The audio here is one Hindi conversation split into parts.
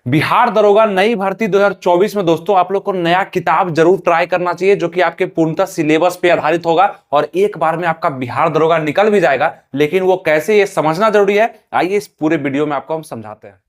बिहार दरोगा नई भर्ती 2024 में दोस्तों आप लोग को नया किताब जरूर ट्राई करना चाहिए जो कि आपके पूर्णतः सिलेबस पे आधारित होगा और एक बार में आपका बिहार दरोगा निकल भी जाएगा। लेकिन वो कैसे, ये समझना जरूरी है। आइए इस पूरे वीडियो में आपको हम समझाते हैं।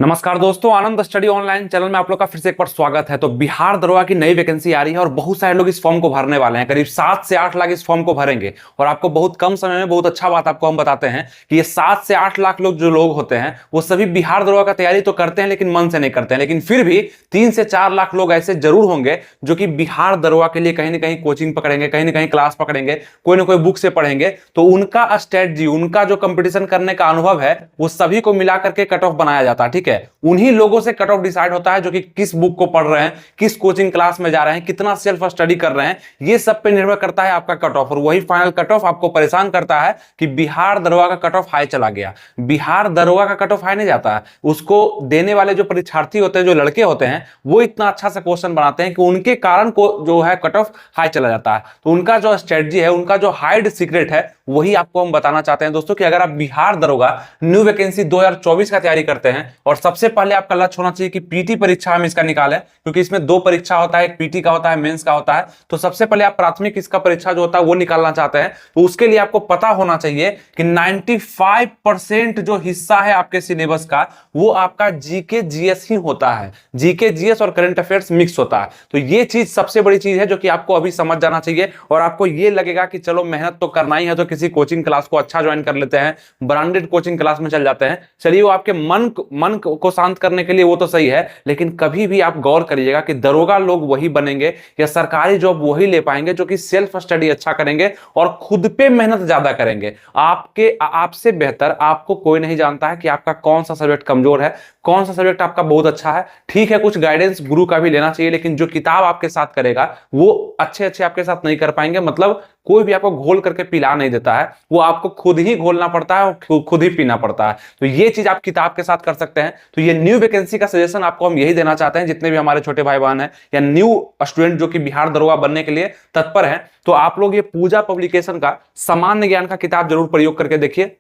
नमस्कार दोस्तों, आनंद स्टडी ऑनलाइन चैनल में आप लोग का फिर से एक बार स्वागत है। तो बिहार दरोगा की नई वैकेंसी आ रही है और बहुत सारे लोग इस फॉर्म को भरने वाले हैं। करीब 7 से 8 लाख इस फॉर्म को भरेंगे और आपको बहुत कम समय में बहुत अच्छा बात आपको हम बताते हैं कि ये 7 से 8 लाख लोग जो लोग होते हैं वो सभी बिहार दरोगा का तैयारी तो करते हैं लेकिन मन से नहीं करते हैं। लेकिन फिर भी 3 से 4 लाख लोग ऐसे जरूर होंगे जो कि बिहार दरोगा के लिए कहीं ना कहीं कोचिंग पकड़ेंगे, कहीं ना कहीं क्लास पकड़ेंगे, कोई ना कोई बुक से पढ़ेंगे। तो उनका स्ट्रेटजी, उनका जो कंपटीशन करने का अनुभव है वो सभी को मिला करके कट ऑफ बनाया जाता है। ठीक है, उन्हीं लोगों से कट ऑफ डिसाइड होता है जो कि किस बुक को पढ़ रहे हैं, किस कोचिंग क्लास में जा रहे हैं, कितना सेल्फ स्टडी कर रहे हैं, ये सब पे निर्भर करता है आपका कट ऑफ। और वही फाइनल कट ऑफ आपको परेशान करता है कि बिहार दरोगा का कट ऑफ हाई चला गया। बिहार दरोगा का कट ऑफ हाई नहीं जाता है, उसको देने वाले जो परीक्षार्थी होते हैं, जो लड़के होते हैं, वो इतना अच्छा से क्वेश्चन बनाते हैं कि उनके कारण को जो है कट ऑफ हाई चला जाता है। तो उनका जो स्ट्रेटजी है, उनका जो हाइड सीक्रेट है, वही आपको हम बताना चाहते हैं दोस्तों कि अगर आप बिहार दरोगा न्यू वैकेंसी 2024 का तैयारी करते हैं और सबसे पहले आपका लक्ष्य होना चाहिए कि पीटी परीक्षा हम इसका निकालें, क्योंकि इसमें 2 परीक्षा होता है, एक पीटी का होता है, मेंस का होता है। तो सबसे पहले आप प्राथमिक इसका परीक्षा जो होता है वो निकालना चाहते हैं, तो उसके लिए आपको पता होना चाहिए कि 95% जो हिस्सा है आपके सिलेबस का वो आपका जीके जीएस ही होता है। जीके जीएस और करंट अफेयर्स मिक्स होता है। तो ये चीज सबसे बड़ी चीज है जो कि आपको अभी समझ जाना चाहिए और आपको ये लगेगा कि चलो मेहनत तो करना ही है, तो किसी कोचिंग क्लास को अच्छा ज्वाइन कर लेते हैं, ब्रांडेड कोचिंग क्लास में चल जाते हैं। चलिए, वो आपके मन को शांत करने के लिए वो तो सही है, लेकिन कभी भी आप गौर करिएगा कि दरोगा लोग वही बनेंगे या सरकारी जॉब वही ले पाएंगे जो कि सेल्फ स्टडी अच्छा करेंगे और खुद पे मेहनत ज्यादा करेंगे। आपसे बेहतर आपको कोई नहीं जानता है कि आपका कौन सा सब्जेक्ट कमजोर है, कौन सा सब्जेक्ट आपका बहुत अच्छा है। ठीक है, कुछ गाइडेंस गुरु का भी लेना चाहिए, लेकिन जो किताब आपके साथ करेगा वो अच्छे आपके साथ नहीं कर पाएंगे। मतलब कोई भी आपको घोल करके पिला नहीं देता है, वो आपको खुद ही घोलना पड़ता है और खुद ही पीना पड़ता है। तो ये चीज आप किताब के साथ कर सकते हैं। तो ये न्यू वैकेंसी का सजेशन आपको हम यही देना चाहते हैं, जितने भी हमारे छोटे भाई बहन हैं या न्यू स्टूडेंट जो कि बिहार दरोगा बनने के लिए तत्पर हैं, तो आप लोग ये पूजा पब्लिकेशन का सामान्य ज्ञान का किताब जरूर प्रयोग करके देखिए।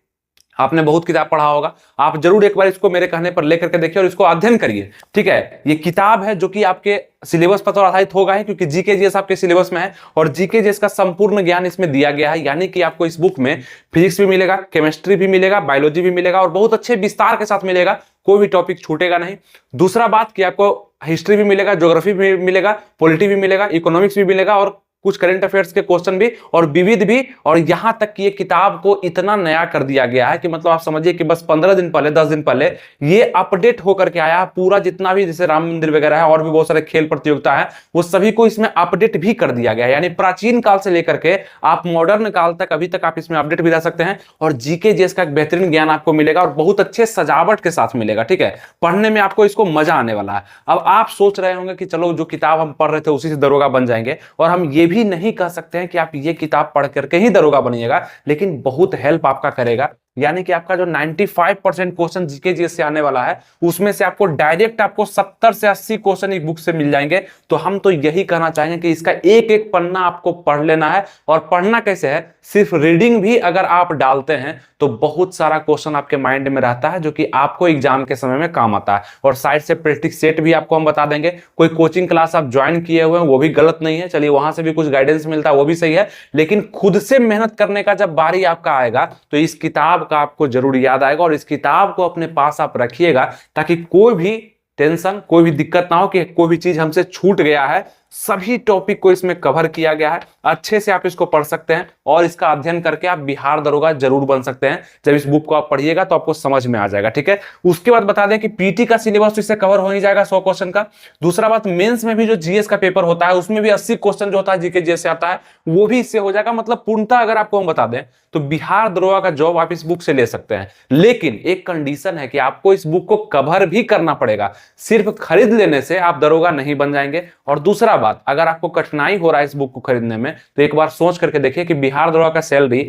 आपने बहुत किताब पढ़ा होगा, आप जरूर एक बार इसको मेरे कहने पर लेकर के देखिए और इसको अध्ययन करिए। ठीक है, ये किताब है जो कि आपके सिलेबस पर तो आधारित होगा ही, क्योंकि जीके जीएस आपके सिलेबस में है और जीके जीएस का संपूर्ण ज्ञान इसमें दिया गया है। यानी कि आपको इस बुक में फिजिक्स भी मिलेगा, केमिस्ट्री भी मिलेगा, बायोलॉजी भी मिलेगा और बहुत अच्छे विस्तार के साथ मिलेगा। कोई भी टॉपिक छूटेगा नहीं। दूसरा बात कि आपको हिस्ट्री भी मिलेगा, ज्योग्राफी भी मिलेगा, पॉलिटी भी मिलेगा, इकोनॉमिक्स भी मिलेगा और कुछ करंट अफेयर्स के क्वेश्चन भी और विविध भी। और यहां तक कि ये किताब को इतना नया कर दिया गया है कि मतलब आप समझिए कि बस 15 दिन पहले, 10 दिन पहले ये अपडेट होकर के आया। पूरा जितना भी जैसे राम मंदिर वगैरह है और भी बहुत सारे खेल प्रतियोगिता है, वो सभी को इसमें अपडेट भी कर दिया गया है। यानी प्राचीन काल से लेकर के आप मॉडर्न काल तक अभी तक आप इसमें अपडेट भी रह सकते हैं और जीके जीएस का एक बेहतरीन ज्ञान आपको मिलेगा और बहुत अच्छे सजावट के साथ मिलेगा। ठीक है, पढ़ने में आपको इसको मजा आने वाला है। अब आप सोच रहे होंगे कि चलो जो किताब हम पढ़ रहे थे उसी से दरोगा बन जाएंगे, और हम ये भी नहीं कह सकते हैं कि आप ये किताब पढ़ करके ही दरोगा बनिएगा, लेकिन बहुत हेल्प आपका करेगा। यानी कि आपका जो 95% क्वेश्चन जीके जीएस से आने वाला है, उसमें से आपको डायरेक्ट आपको 70 से 80 क्वेश्चन एक बुक से मिल जाएंगे। तो हम तो यही कहना चाहेंगे कि इसका एक एक पन्ना आपको पढ़ लेना है। और पढ़ना कैसे है, सिर्फ रीडिंग भी अगर आप डालते हैं तो बहुत सारा क्वेश्चन आपके माइंड में रहता है जो कि आपको एग्जाम के समय में काम आता है। और साइड से प्रैक्टिस सेट भी आपको हम बता देंगे। कोई कोचिंग क्लास आप ज्वाइन किए हुए हैं वो भी गलत नहीं है, चलिए वहां से भी कुछ गाइडेंस मिलता है, वो भी सही है। लेकिन खुद से मेहनत करने का जब बारी आपका आएगा तो इस किताब का आपको जरूर याद आएगा और इस किताब को अपने पास आप रखिएगा, ताकि कोई भी टेंशन, कोई भी दिक्कत ना हो कि कोई भी चीज हमसे छूट गया है। सभी टॉपिक को इसमें कवर किया गया है, अच्छे से आप इसको पढ़ सकते हैं और इसका अध्ययन करके आप बिहार दरोगा जरूर बन सकते हैं। जब इस बुक को आप पढ़िएगा तो आपको समझ में आ जाएगा। ठीक है, उसके बाद बता दें कि पीटी का सिलेबस तो इससे कवर हो ही जाएगा 100 क्वेश्चन का। दूसरा बात, मेंस में भी जो जीएस का पेपर होता है उसमें भी 80 क्वेश्चन जो होता है जीके जीएस से आता है, वो भी इससे हो जाएगा। मतलब पूर्णतः अगर आपको हम बता दें तो बिहार दरोगा का जॉब आप इस बुक से ले सकते हैं। लेकिन एक कंडीशन है कि आपको इस बुक को कवर भी करना पड़ेगा, सिर्फ खरीद लेने से आप दरोगा नहीं बन जाएंगे। और दूसरा बात, अगर आपको कठिनाई हो रहा है इस बुक को खरीदने में, तो एक बार सोच करके देखिए कि बिहार दरोगा का सैलरी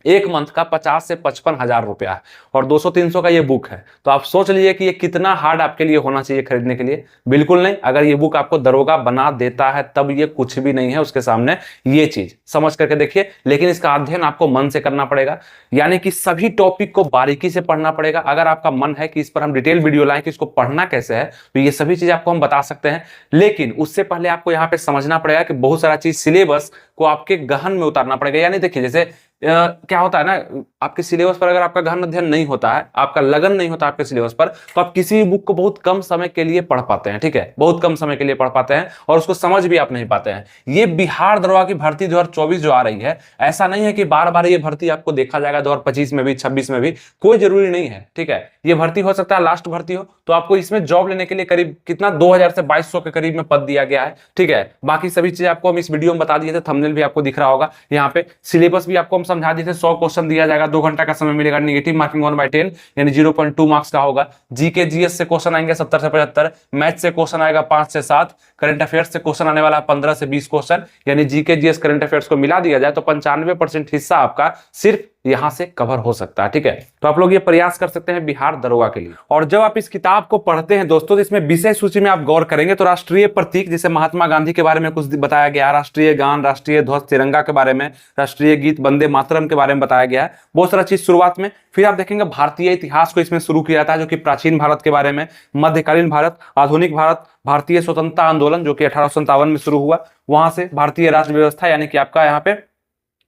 एक मंथ का 50 से 55 हजार रुपया है और 200-300 का ये बुक है। तो आप सोच लीजिए कि ये कितना हार्ड आपके लिए होना चाहिए खरीदने के लिए। बिल्कुल नहीं, अगर ये बुक आपको दरोगा बना देता है तब ये कुछ भी नहीं है उसके सामने, ये चीज समझ करके देखिए। लेकिन इसका अध्ययन आपको मन से करना पड़ेगा, यानी कि सभी टॉपिक को बारीकी से पढ़ना पड़ेगा। अगर आपका मन है कि इस पर हम डिटेल वीडियो लाएं कि इसको पढ़ना कैसे है, तो ये सभी चीज आपको हम बता सकते हैं। लेकिन उससे पहले आपको यहाँ पे समझना पड़ेगा कि बहुत सारा चीज सिलेबस को आपके गहन में उतारना पड़ेगा। यानी देखिए, जैसे क्या होता है ना, आपके सिलेबस पर अगर आपका गहन अध्ययन नहीं होता है, आपका लगन नहीं होता आपके सिलेबस पर, तो आप किसी भी बुक को बहुत कम समय के लिए पढ़ पाते हैं। ठीक है, बहुत कम समय के लिए पढ़ पाते हैं और उसको समझ भी आप नहीं पाते हैं। ये बिहार दरोगा की भर्ती 2024 जो आ रही है, ऐसा नहीं है कि बार बार ये भर्ती आपको देखा जाएगा 2025 में भी, 26 में भी, कोई जरूरी नहीं है। ठीक है, ये भर्ती हो सकता है लास्ट भर्ती हो, तो आपको इसमें जॉब लेने के लिए करीब कितना 2000 से 2200 के करीब में पद दिया गया है। ठीक है, बाकी सभी चीजें आपको हम इस वीडियो में बता दिए थे, थंबनेल भी आपको दिख रहा होगा, यहाँ पे सिलेबस भी आपको हम समझा दिए थे। 100 क्वेश्चन दिया जाएगा, 2 घंटा का समय मिलेगा, नेगेटिव मार्किंग 1/10 यानी 0.2 मार्क्स का होगा। जीके जीएस से क्वेश्चन आएंगे 70 से 75, मैथ से क्वेश्चन आएगा 5 से 7, करंट अफेयर्स से क्वेश्चन आने वाला 15 से 20 क्वेश्चन, यानी जीके जीएस करंट अफेयर्स को मिला दिया जाए तो 95% हिस्सा आपका सिर्फ यहां से कवर हो सकता है। ठीक है, तो आप लोग ये प्रयास कर सकते हैं बिहार दरोगा के लिए। और जब आप इस किताब को पढ़ते हैं दोस्तों, तो इसमें विषय सूची में आप गौर करेंगे तो राष्ट्रीय प्रतीक, जैसे महात्मा गांधी के बारे में कुछ बताया गया, राष्ट्रीय गान, राष्ट्रीय ध्वज तिरंगा के बारे में, राष्ट्रीय गीत वंदे मातरम के बारे में बताया गया है, बहुत सारा चीज शुरुआत में। फिर आप देखेंगे भारतीय इतिहास को इसमें शुरू किया जाता है, जो कि प्राचीन भारत के बारे में, मध्यकालीन भारत, आधुनिक भारत, भारतीय स्वतंत्रता आंदोलन जो कि 1857 में शुरू हुआ, वहां से भारतीय राज्य व्यवस्था, यानी कि आपका यहाँ पे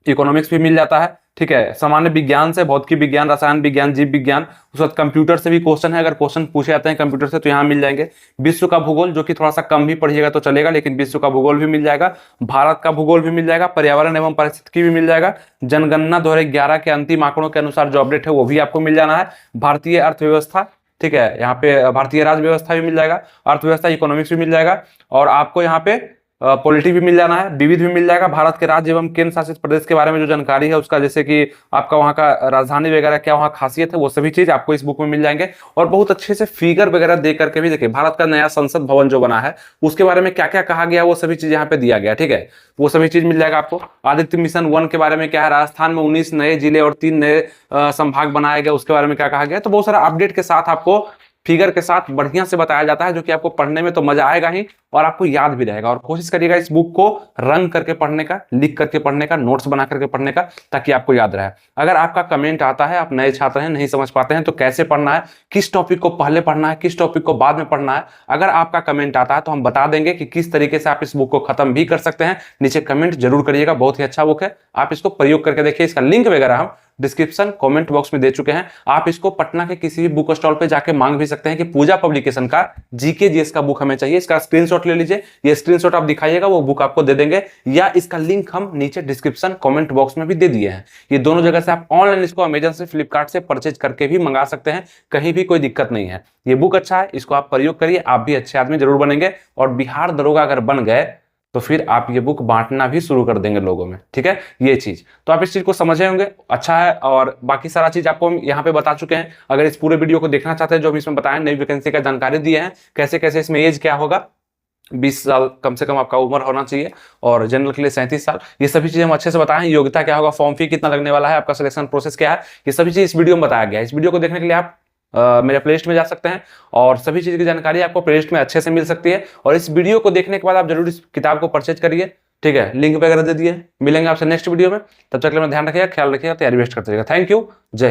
इकोनॉमिक्स भी मिल जाता है। ठीक है, सामान्य विज्ञान से भौतिकी विज्ञान, रसायन विज्ञान, जीव विज्ञान, उसके बाद कंप्यूटर से भी क्वेश्चन है, अगर क्वेश्चन पूछे जाते हैं कंप्यूटर से तो यहाँ मिल जाएंगे। विश्व का भूगोल, जो कि थोड़ा सा कम भी पढ़िएगा तो चलेगा, लेकिन विश्व का भूगोल भी मिल जाएगा, भारत का भूगोल भी मिल जाएगा, पर्यावरण एवं पारिस्थितिकी भी मिल जाएगा, जनगणना 2011 के अंतिम आंकड़ों के अनुसार जो अपडेट है वो भी आपको मिल जाना है, भारतीय अर्थव्यवस्था, ठीक है, यहाँ पे भारतीय राज्य व्यवस्था भी मिल जाएगा, अर्थव्यवस्था इकोनॉमिक्स भी मिल जाएगा, और आपको यहाँ पे पॉलिटी भी मिल जाना है, विविध भी मिल जाएगा, भारत के राज्य एवं केंद्र शासित प्रदेश के बारे में जो जानकारी है उसका, जैसे कि आपका वहाँ का राजधानी वगैरह क्या वहाँ खासियत है, वो सभी चीज आपको इस बुक में मिल जाएंगे। और बहुत अच्छे से फिगर वगैरह दे करके भी देखिए, भारत का नया संसद भवन जो बना है उसके बारे में क्या क्या कहा गया, वो सभी चीज यहाँ पे दिया गया। ठीक है, वो सभी चीज मिल जाएगा आपको। आदित्य मिशन 1 के बारे में क्या है, राजस्थान में 19 नए जिले और 3 नए संभाग बनाए गए, उसके बारे में क्या कहा गया। तो बहुत सारा अपडेट के साथ आपको फिगर के साथ बढ़िया से बताया जाता है, जो कि आपको पढ़ने में तो मजा आएगा ही और आपको याद भी रहेगा। और कोशिश करिएगा इस बुक को रंग करके पढ़ने का, लिख करके पढ़ने का, नोट्स बना करके पढ़ने का, ताकि आपको याद रहे। अगर आपका कमेंट आता है, आप नए छात्र हैं, नहीं समझ पाते हैं तो कैसे पढ़ना है, किस टॉपिक को पहले पढ़ना है, किस टॉपिक को बाद में पढ़ना है, अगर आपका कमेंट आता है तो हम बता देंगे कि किस तरीके से आप इस बुक को खत्म भी कर सकते हैं। नीचे कमेंट जरूर करिएगा, बहुत ही अच्छा बुक है, आप इसको प्रयोग करके देखिए। इसका लिंक वगैरह हम डिस्क्रिप्शन कमेंट बॉक्स में दे चुके हैं। आप इसको पटना के किसी भी बुक स्टॉल पे जाके मांग भी सकते हैं कि पूजा पब्लिकेशन का जीके जीएस का बुक हमें चाहिए, इसका स्क्रीनशॉट ले लीजिए, ये स्क्रीनशॉट आप दिखाइएगा, वो बुक आपको दे देंगे, या इसका लिंक हम नीचे डिस्क्रिप्शन कमेंट बॉक्स में भी दे दिए हैं। ये दोनों जगह से आप ऑनलाइन इसको अमेजन से, फ्लिपकार्ट से परचेज करके भी मंगा सकते हैं, कहीं भी कोई दिक्कत नहीं है। ये बुक अच्छा है, इसको आप प्रयोग करिए, आप भी अच्छे आदमी जरूर बनेंगे। और बिहार दरोगा अगर बन गए तो फिर आप ये बुक बांटना भी शुरू कर देंगे लोगों में। ठीक है, ये चीज तो आप इस चीज को समझे होंगे, अच्छा है। और बाकी सारा चीज आपको हम यहाँ पे बता चुके हैं। अगर इस पूरे वीडियो को देखना चाहते हैं, जो हम इसमें बताएं, नई वैकेंसी का जानकारी दिए हैं, कैसे कैसे इसमें एज क्या होगा, 20 साल कम से कम आपका उम्र होना चाहिए, और जनरल के लिए 37 साल, ये सभी चीजें हम अच्छे से बताएं। योग्यता क्या होगा, फॉर्म फी कितना लगने वाला है, आपका सिलेक्शन प्रोसेस क्या है, ये सभी चीज इस वीडियो में बताया गया है। इस वीडियो को देखने के लिए आप मेरे प्लेलिस्ट में जा सकते हैं और सभी चीज की जानकारी आपको प्लेलिस्ट में अच्छे से मिल सकती है। और इस वीडियो को देखने के बाद आप जरूर इस किताब को परचेज करिए। ठीक है, लिंक वगैरह दे दिए। मिलेंगे आपसे नेक्स्ट वीडियो में, तब तक के लिए ध्यान रखिएगा, ख्याल रखिएगा, तैयारी बेस्ट करते रहिएगा। थैंक यू, जय।